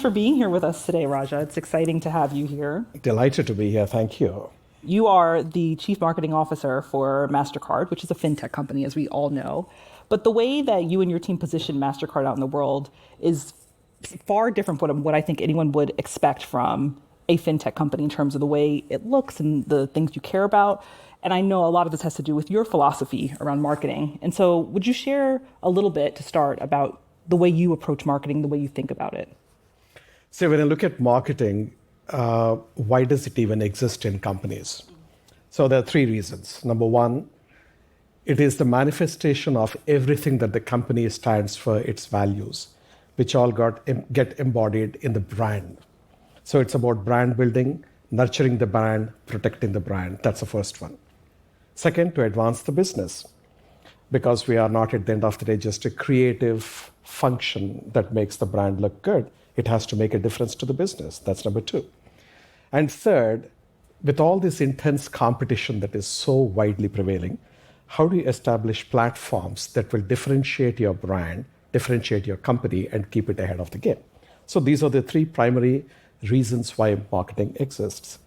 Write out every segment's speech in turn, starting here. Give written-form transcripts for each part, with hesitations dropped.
for being here with us today, Raja. It's exciting to have you here. Delighted to be here. Thank you. You are the Chief Marketing Officer for MasterCard, which is a fintech company, as we all know. But the way that you and your team position MasterCard out in the world is far different from what I think anyone would expect from a fintech company in terms of the way it looks and the things you care about. And I know a lot of this has to do with your philosophy around marketing. And so would you share a little bit to start about the way you approach marketing, the way you think about it? So when I look at marketing, why does it even exist in companies? So there are three reasons. Number one, it is the manifestation of everything that the company stands for, its values, which all get embodied in the brand. So it's about brand building, nurturing the brand, protecting the brand. That's the first one. Second, to advance the business, because we are not at the end of the day just a creative function that makes the brand look good. It has to make a difference to the business. That's number two. And third, with all this intense competition that is so widely prevailing, how do you establish platforms that will differentiate your brand, differentiate your company, and keep it ahead of the game? So these are the three primary reasons why marketing exists.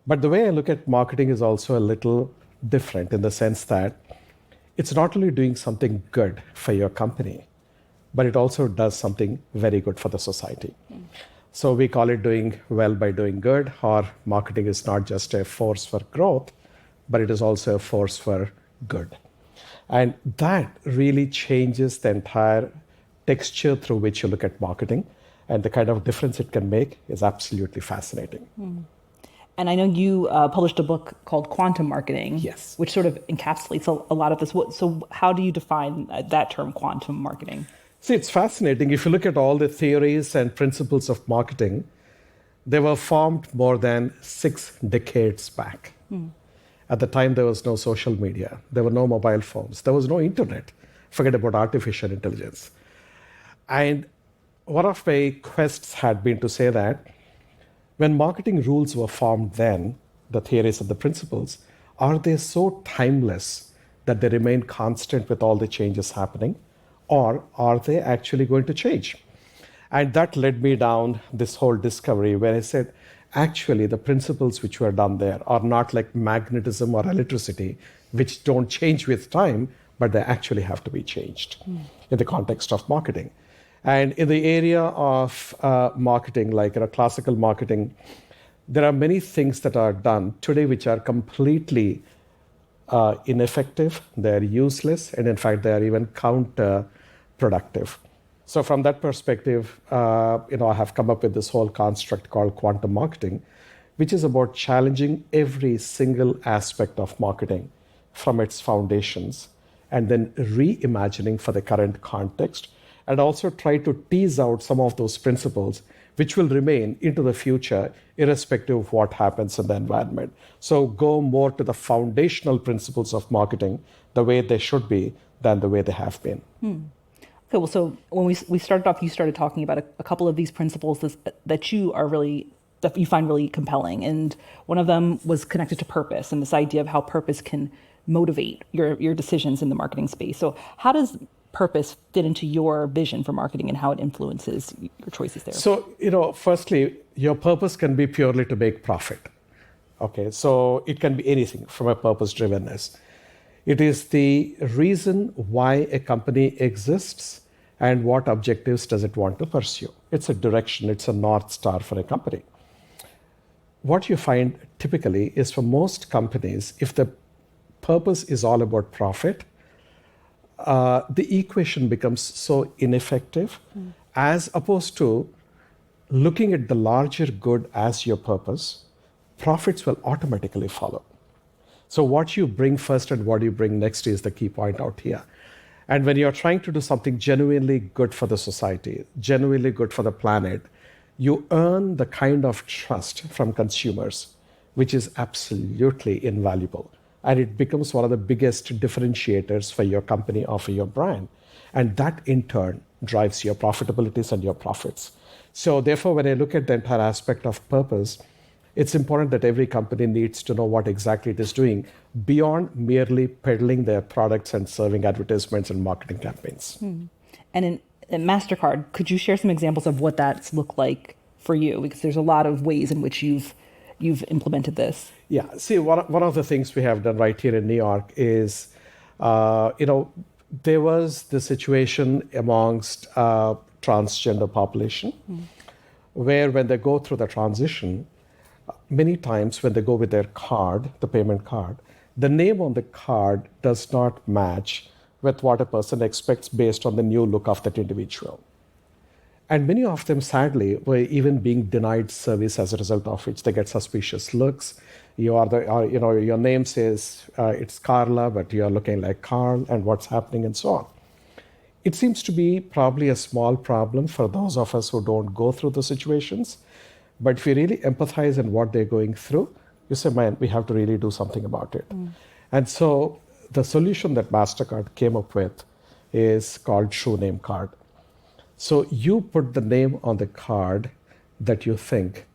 But the way I look at marketing is also a little different in the sense that it's not only doing something good for your company, but it also does something very good for the society. So we call it doing well by doing good, or marketing is not just a force for growth, but it is also a force for good. And that really changes the entire texture through which you look at marketing, and the kind of difference it can make is absolutely fascinating. And I know you published a book called Quantum Marketing, Yes. which sort of encapsulates a lot of this. So how do you define that term, quantum marketing? See, it's fascinating. If you look at all the theories and principles of marketing, they were formed more than 6 decades back. At the time, there was no social media. There were no mobile phones. There was no internet. Forget about artificial intelligence. And one of my quests had been to say that when marketing rules were formed then, the theories and the principles, are they so timeless that they remain constant with all the changes happening? Or are they actually going to change? And that led me down this whole discovery where I said, actually, the principles which were done there are not like magnetism or electricity, which don't change with time, but they actually have to be changed in the context of marketing. And in the area of marketing, like classical marketing, there are many things that are done today which are completely ineffective, they're useless, and in fact, they are even counterproductive. So from that perspective, I have come up with this whole construct called quantum marketing, which is about challenging every single aspect of marketing from its foundations and then reimagining for the current context, and also try to tease out some of those principles which will remain into the future irrespective of what happens in the environment. So go more to the foundational principles of marketing the way they should be than the way they have been. Okay, well, so when we started off, you started talking about a couple of these principles that you find really compelling. And one of them was connected to purpose and this idea of how purpose can motivate your decisions in the marketing space. So how does purpose fit into your vision for marketing and how it influences your choices there? So, firstly, your purpose can be purely to make profit. Okay, so it can be anything from a purpose-drivenness. It is the reason why a company exists and what objectives does it want to pursue. It's a direction, it's a North Star for a company. What you find typically is for most companies, if the purpose is all about profit, the equation becomes so ineffective as opposed to looking at the larger good as your purpose, profits will automatically follow. So what you bring first and what you bring next is the key point out here. And when you're trying to do something genuinely good for the society, genuinely good for the planet, you earn the kind of trust from consumers, which is absolutely invaluable. And it becomes one of the biggest differentiators for your company or for your brand. And that in turn drives your profitabilities and your profits. So therefore, when I look at the entire aspect of purpose, it's important that every company needs to know what exactly it is doing beyond merely peddling their products and serving advertisements and marketing campaigns. And in MasterCard, could you share some examples of what that's looked like for you? Because there's a lot of ways in which you've implemented this. Yeah. See, one of the things we have done right here in New York is, there was the situation amongst transgender population where when they go through the transition, many times when they go with their card, the payment card, the name on the card does not match with what a person expects based on the new look of that individual. And many of them, sadly, were even being denied service as a result of which they get suspicious looks. Your name says it's Carla, but you're looking like Carl, and what's happening, and so on. It seems to be probably a small problem for those of us who don't go through the situations. But if we really empathize in what they're going through, you say, man, we have to really do something about it. And so the solution that MasterCard came up with is called True Name Card. So you put the name on the card that you think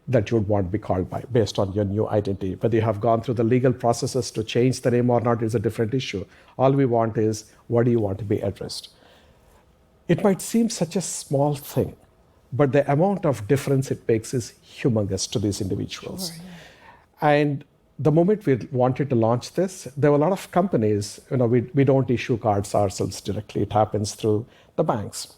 that you would want to be called by based on your new identity. Whether you have gone through the legal processes to change the name or not is a different issue. All we want is, what do you want to be addressed? It might seem such a small thing, but the amount of difference it makes is humongous to these individuals. Sure, yeah. And the moment we wanted to launch this, there were a lot of companies, we don't issue cards ourselves directly. It happens through the banks.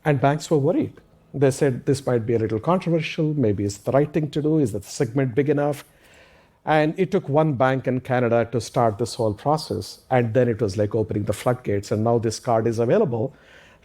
And banks were worried. They said this might be a little controversial. Maybe it's the right thing to do. Is the segment big enough? And it took one bank in Canada to start this whole process. And then it was like opening the floodgates. And now this card is available,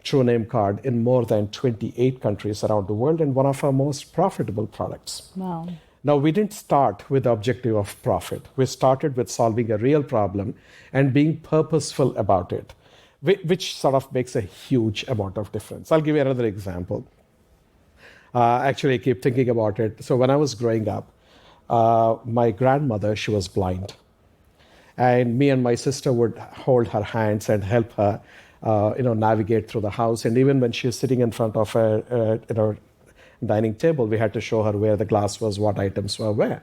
True Name Card, in more than 28 countries around the world, and one of our most profitable products. Wow. Now, we didn't start with the objective of profit. We started with solving a real problem and being purposeful about it, which sort of makes a huge amount of difference. I'll give you another example. Actually, I keep thinking about it. So when I was growing up, my grandmother, she was blind. And me and my sister would hold her hands and help her navigate through the house. And even when she was sitting in front of a dining table, we had to show her where the glass was, what items were where.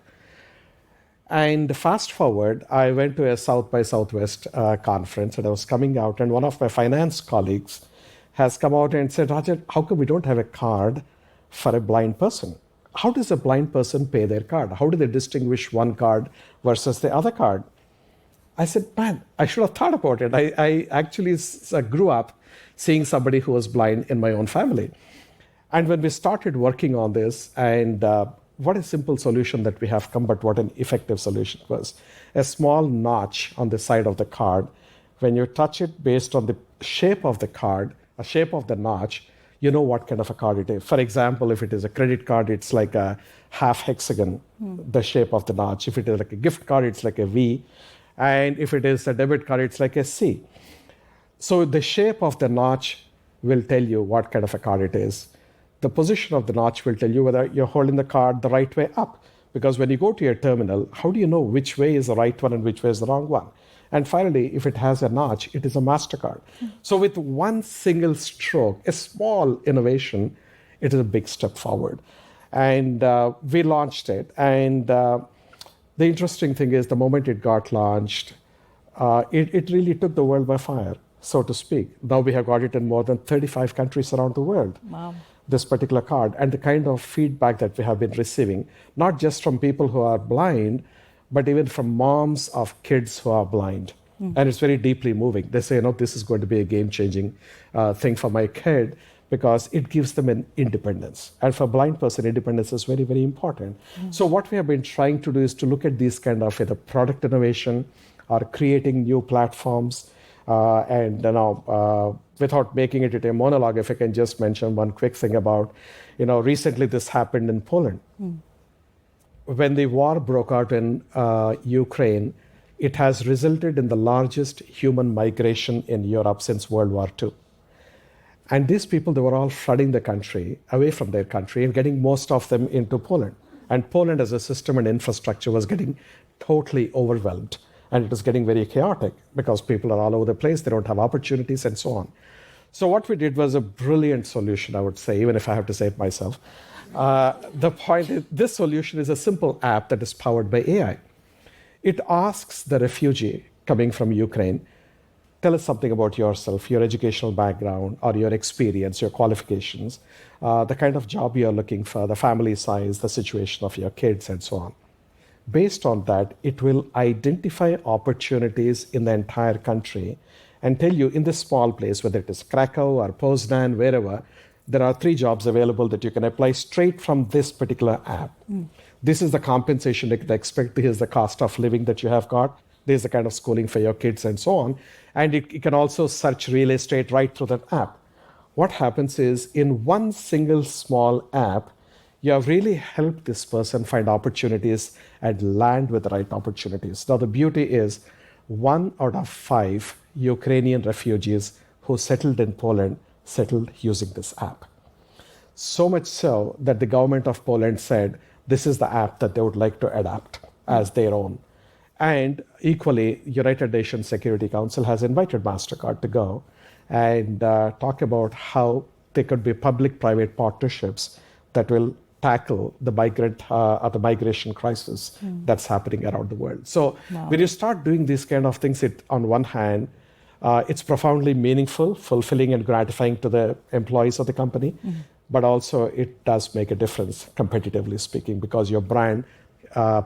And fast forward, I went to a South by Southwest conference, and I was coming out, and one of my finance colleagues has come out and said, Rajan, how come we don't have a card for a blind person? How does a blind person pay their card? How do they distinguish one card versus the other card? I said, man, I should have thought about it. I actually grew up seeing somebody who was blind in my own family. And when we started working on this, and what a simple solution that we have come, but what an effective solution was. A small notch on the side of the card. When you touch it based on the shape of the card, a shape of the notch, you know what kind of a card it is. For example, if it is a credit card, it's like a half hexagon, the shape of the notch. If it is like a gift card, it's like a V. And if it is a debit card, it's like a C. So the shape of the notch will tell you what kind of a card it is. The position of the notch will tell you whether you're holding the card the right way up. Because when you go to your terminal, how do you know which way is the right one and which way is the wrong one? And finally, if it has a notch, it is a MasterCard. So with one single stroke, a small innovation, it is a big step forward. And we launched it. And the interesting thing is, the moment it got launched, it really took the world by fire, so to speak. Now we have got it in more than 35 countries around the world. Wow. This particular card, and the kind of feedback that we have been receiving, not just from people who are blind, but even from moms of kids who are blind. And it's very deeply moving. They say, this is going to be a game-changing thing for my kid, because it gives them an independence. And for a blind person, independence is very, very important. So what we have been trying to do is to look at these kind of either product innovation or creating new platforms. Without making it a monologue, if I can just mention one quick thing about, recently this happened in Poland. When the war broke out in Ukraine, it has resulted in the largest human migration in Europe since World War II. And these people, they were all flooding the country, away from their country, and getting most of them into Poland. And Poland as a system and infrastructure was getting totally overwhelmed. And it was getting very chaotic because people are all over the place, they don't have opportunities, and so on. So what we did was a brilliant solution, I would say, even if I have to say it myself. The point is, this solution is a simple app that is powered by AI. It asks the refugee coming from Ukraine, tell us something about yourself, your educational background, or your experience, your qualifications, the kind of job you're looking for, the family size, the situation of your kids, and so on. Based on that, it will identify opportunities in the entire country and tell you in this small place, whether it is Krakow or Poznan, wherever, there are 3 jobs available that you can apply straight from this particular app. This is the compensation you can expect. This is the cost of living that you have got. This is the kind of schooling for your kids and so on. And you can also search real estate right through that app. What happens is in one single small app, you have really helped this person find opportunities and land with the right opportunities. Now, the beauty is 1 out of 5 Ukrainian refugees who settled in Poland settled using this app. So much so that the government of Poland said this is the app that they would like to adopt as their own. And equally, United Nations Security Council has invited MasterCard to go and talk about how there could be public-private partnerships that will tackle the migration crisis that's happening around the world. So when you start doing these kind of things, on one hand, it's profoundly meaningful, fulfilling, and gratifying to the employees of the company, but also it does make a difference, competitively speaking, because your brand,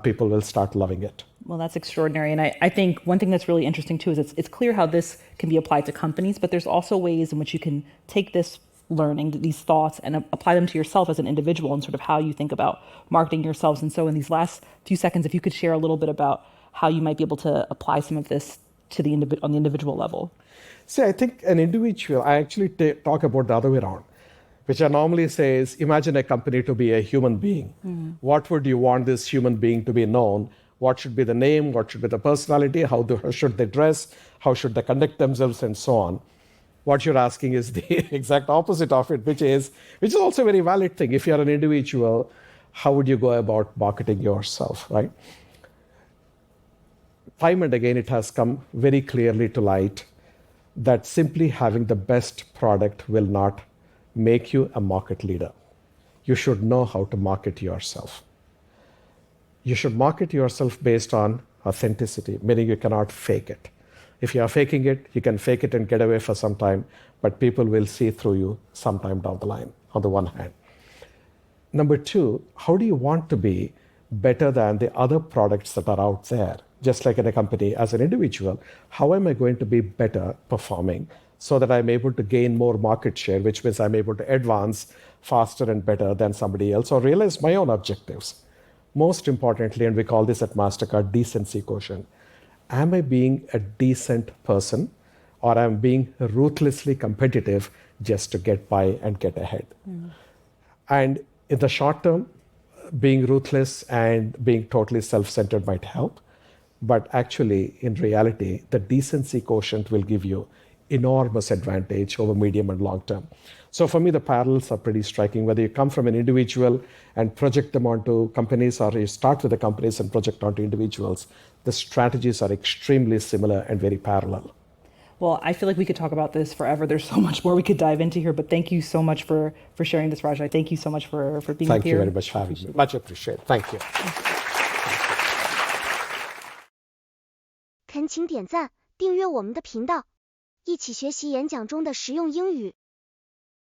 people will start loving it. Well, that's extraordinary. And I think one thing that's really interesting, too, is it's clear how this can be applied to companies, but there's also ways in which you can take this learning, these thoughts, and apply them to yourself as an individual and sort of how you think about marketing yourselves. And so in these last few seconds, if you could share a little bit about how you might be able to apply some of this to on the individual level. See, I think an individual, I actually talk about the other way around, which I normally say is, imagine a company to be a human being. What would you want this human being to be known? What should be the name? What should be the personality? How should they dress? How should they conduct themselves? And so on. What you're asking is the exact opposite of it, which is also a very valid thing. If you're an individual, how would you go about marketing yourself, right? Time and again, it has come very clearly to light that simply having the best product will not make you a market leader. You should know how to market yourself. You should market yourself based on authenticity, meaning you cannot fake it. If you are faking it, you can fake it and get away for some time, but people will see through you sometime down the line, on the one hand. Number 2, how do you want to be better than the other products that are out there? Just like in a company, as an individual, how am I going to be better performing so that I'm able to gain more market share, which means I'm able to advance faster and better than somebody else or realize my own objectives? Most importantly, and we call this at MasterCard decency quotient, am I being a decent person or am I being ruthlessly competitive just to get by and get ahead? And in the short term, being ruthless and being totally self-centered might help. But actually, in reality, the decency quotient will give you enormous advantage over medium and long term. So for me, the parallels are pretty striking. Whether you come from an individual and project them onto companies, or you start with the companies and project onto individuals, the strategies are extremely similar and very parallel. Well, I feel like we could talk about this forever. There's so much more we could dive into here, but thank you so much for sharing this, Raj. Thank you so much for being here. Thank you very much for having me. Much appreciated. Thank you. 恳请点赞，订阅我们的频道，一起学习演讲中的实用英语。